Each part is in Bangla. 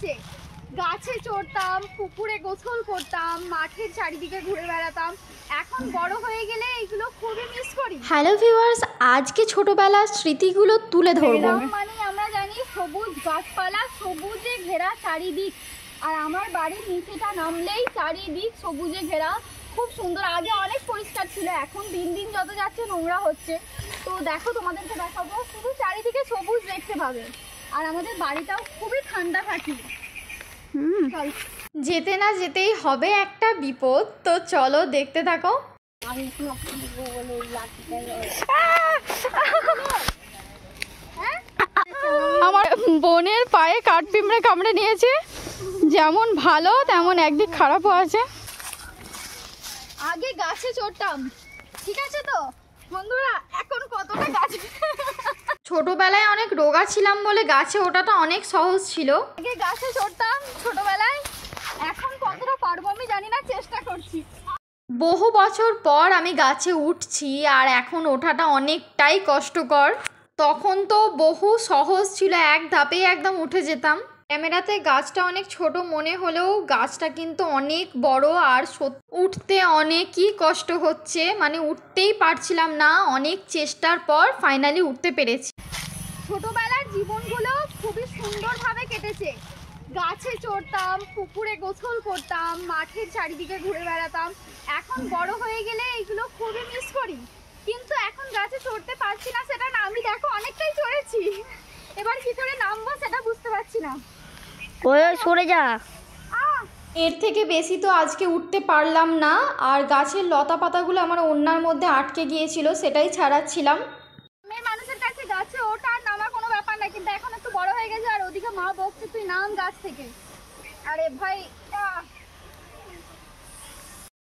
কেটেছে। গাছে চড়তাম, পুকুরে গোসল করতাম, মাঠের চারিদিকে ঘুরে বেড়াতাম। এখন বড় হয়ে গেলে এগুলো খুবই মিস করি। হ্যালো ভিউয়ার্স, আজকে ছোটবেলার স্মৃতিগুলো তুলে ধরবো। মানে আমরা জানি সবুজ গাছপালা, সবুজে ঘেরা চারিদিক। আর আমার বাড়ির নিচেটা নামলেই চারিদিক সবুজে ঘেরা, খুব সুন্দর। আগে অনেক পরিষ্কার ছিল, এখন দিন দিন যত যাচ্ছে নোংরা হচ্ছে। তো দেখো, তোমাদেরকে দেখাবো, শুধু চারিদিকে সবুজ দেখতে পাবে। আর আমাদের বাড়িটাও খুবই ঠান্ডা থাকে। যেতে না যেতেই হবে একটা বিপদ, তো চলো দেখতে থাকো। আমার বোনের পায়ে কাঠপিঁমড়ে কামড়ে নিয়েছে, যেমন ভালো তেমন একদিক খারাপও আছে। আগে গাছে চড়তাম, ঠিক আছে তো বন্ধুরা, এখন কতটা গাছে। ছোটবেলায় অনেক রোগা ছিলাম বলে গাছে ওঠাটা অনেক সহজ ছিল। আগে গাছে চড়তাম ছোটবেলায়, এখন কতটা পারবো আমি জানি না, চেষ্টা করছি। বহু বছর পর আমি গাছে উঠছি, আর এখন ওঠাটা অনেকটাই কষ্টকর। তখন তো বহু সহজ ছিল, এক ধাপেই একদম উঠে যেতাম। ক্যামেরাতে গাছটা অনেক ছোট মনে হলেও গাছটা কিন্তু অনেক বড়, আর উঠতে অনেকই কষ্ট হচ্ছে, মানে উঠতেই পারছিলাম না। অনেক চেষ্টার পর ফাইনালি উঠতে পেরেছি। ছোটবেলার জীবনগুলো খুবই সুন্দরভাবে কেটেছে। গাছে চড়তাম, পুকুরে গোসল করতাম, মাঠের চারিদিকে ঘুরে বেড়াতাম। এখন বড় হয়ে গেলে এগুলো খুবই মিস করি, কিন্তু এখন গাছে চড়তে পারছি না। সেটা না, আমি দেখো অনেকটাই চড়েছি, এবার কি করে নামবো সেটা বুঝতে পারছি না। সরে যা। এর থেকে বেশি তো আজকে উঠতে পারলাম না, আর গাছের লতা পাতাগুলো আমার ওড়নার মধ্যে আটকে গিয়েছিল, সেটাই ছাড়াচ্ছিলাম। মানুষের কাছে গাছে ওঠা আর নামা কোনো ব্যাপার না, কিন্তু এখন একটু বড় হয়ে গেছে, আর ওদিকে মা বকছে তুই নাম গাছ থেকে। আরে ভাই,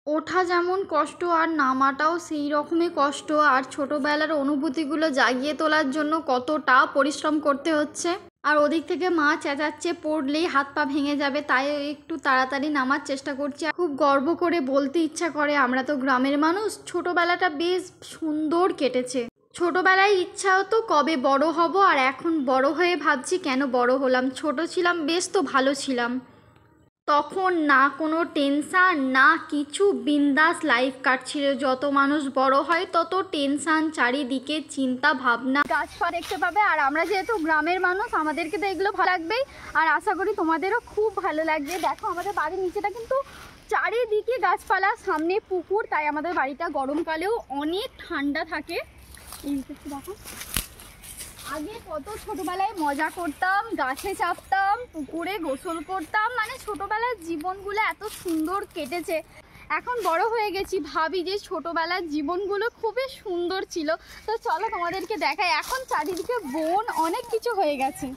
ওঠা যেমন কষ্ট আর নামাটাও সেই রকমই কষ্ট। আর ছোটোবেলার অনুভূতিগুলো জাগিয়ে তোলার জন্য কতটা পরিশ্রম করতে হচ্ছে। আর ওদিক থেকে মা চেঁচাচ্ছে, পড়লেই হাত পা ভেঙে যাবে, তাই একটু তাড়াতাড়ি নামার চেষ্টা করছি। খুব গর্ব করে বলতে ইচ্ছা করে, আমরা তো গ্রামের মানুষ, ছোটোবেলাটা বেশ সুন্দর কেটেছে। ছোটোবেলায় ইচ্ছা হতো কবে বড় হব, আর এখন বড় হয়ে ভাবছি কেন বড় হলাম। ছোট ছিলাম বেশ তো ভালো ছিলাম, তখন না কোনো টেনশান না কিছু, বিন্দাস লাইফ কাটছিল। যত মানুষ বড় হয় তত টেনশান, চারিদিকে চিন্তা ভাবনা। গাছপালা দেখতে পাবে, আর আমরা যেহেতু গ্রামের মানুষ আমাদেরকে তো এগুলো ভালো লাগবেই, আর আশা করি তোমাদেরও খুব ভালো লাগবে। দেখো আমাদের বাড়ির নিচেটা কিন্তু চারিদিকে গাছপালা, সামনে পুকুর, তাই আমাদের বাড়িটা গরমকালেও অনেক ঠান্ডা থাকে। এই দেখো, আগে কত ছোটবেলায় মজা করতাম, গাছে চাপতাম, পুকুরে গোসল করতাম, মানে ছোটবেলার জীবনগুলো এত সুন্দর কেটেছে। এখন বড় হয়ে গেছি, ভাবি যে ছোটবেলার জীবনগুলো খুবই সুন্দর ছিল। তো চলো তোমাদেরকে দেখাই, এখন চারিদিকে বন, অনেক কিছু হয়ে গেছে।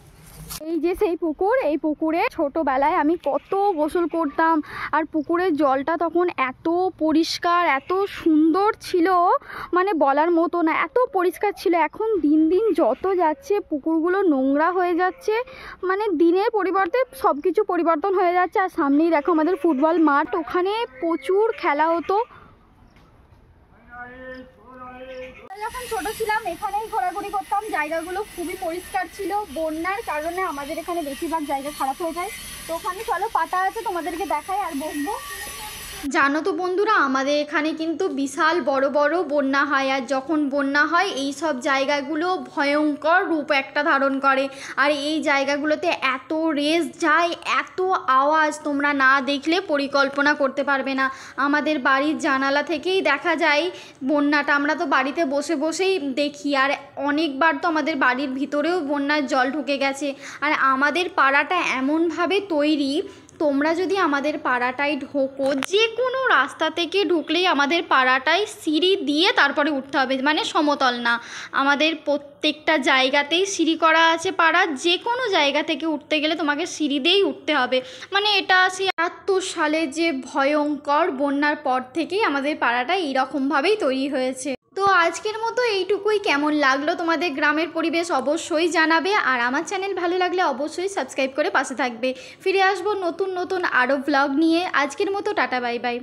এই যে সেই পুকুর, এই পুকুরে ছোটবেলায় আমি কত গোসল করতাম, আর পুকুরের জলটা তখন এত পরিষ্কার, এত সুন্দর ছিল, মানে বলার মতো না, এত পরিষ্কার ছিল। এখন দিন দিন যত যাচ্ছে পুকুরগুলো নোংরা হয়ে যাচ্ছে, মানে দিনের পরিবর্তে সব কিছু পরিবর্তন হয়ে যাচ্ছে। আর সামনেই দেখো আমাদের ফুটবল মাঠ, ওখানে প্রচুর খেলা হতো। যখন ছোট ছিলাম এখানেই ঘোরাঘুরি করতাম, জায়গাগুলো খুবই পরিষ্কার ছিল। বন্যার কারণে আমাদের এখানে বেশিরভাগ জায়গা খারাপ হয়ে যায়, তো ওখানে চলো পাতা আছে তোমাদেরকে দেখাই আর বসবো। জানো তো বন্ধুরা, আমাদের এখানে কিন্তু বিশাল বড় বড় বন্যা হয়, আর যখন বন্যা হয় এই সব জায়গাগুলো ভয়ঙ্কর রূপ একটা ধারণ করে। আর এই জায়গাগুলোতে এত রেস যায়, এত আওয়াজ, তোমরা না দেখলে পরিকল্পনা করতে পারবে না। আমাদের বাড়ির জানালা থেকেই দেখা যায় বন্যাটা, আমরা তো বাড়িতে বসে বসেই দেখি। আর অনেকবার তো আমাদের বাড়ির ভিতরেও বন্যার জল ঢুকে গেছে। আর আমাদের পাড়াটা এমনভাবে তৈরি, তোমরা যদি আমাদের পাড়াটায় ঢোকো, যে কোনো রাস্তা থেকে ঢুকলেই আমাদের পাড়াটায় সিঁড়ি দিয়ে তারপরে উঠতে হবে, মানে সমতল না। আমাদের প্রত্যেকটা জায়গাতেই সিঁড়ি করা আছে পাড়ার, যে কোনো জায়গা থেকে উঠতে গেলে তোমাকে সিঁড়ি দিয়েই উঠতে হবে। মানে এটা সেই ৭৮ সালে যে ভয়ঙ্কর বন্যার পর থেকেই আমাদের পাড়াটা এইরকমভাবেই তৈরি হয়েছে। তো আজকের মতো এইটুকুই। কেমন লাগলো তোমাদের গ্রামের পরিবেশ অবশ্যই জানাবে, আর আমার চ্যানেল ভালো লাগলে অবশ্যই সাবস্ক্রাইব করে পাশে থাকবে। ফিরে আসবো নতুন নতুন আরও ব্লগ নিয়ে। আজকের মতো টাটা, বাই বাই।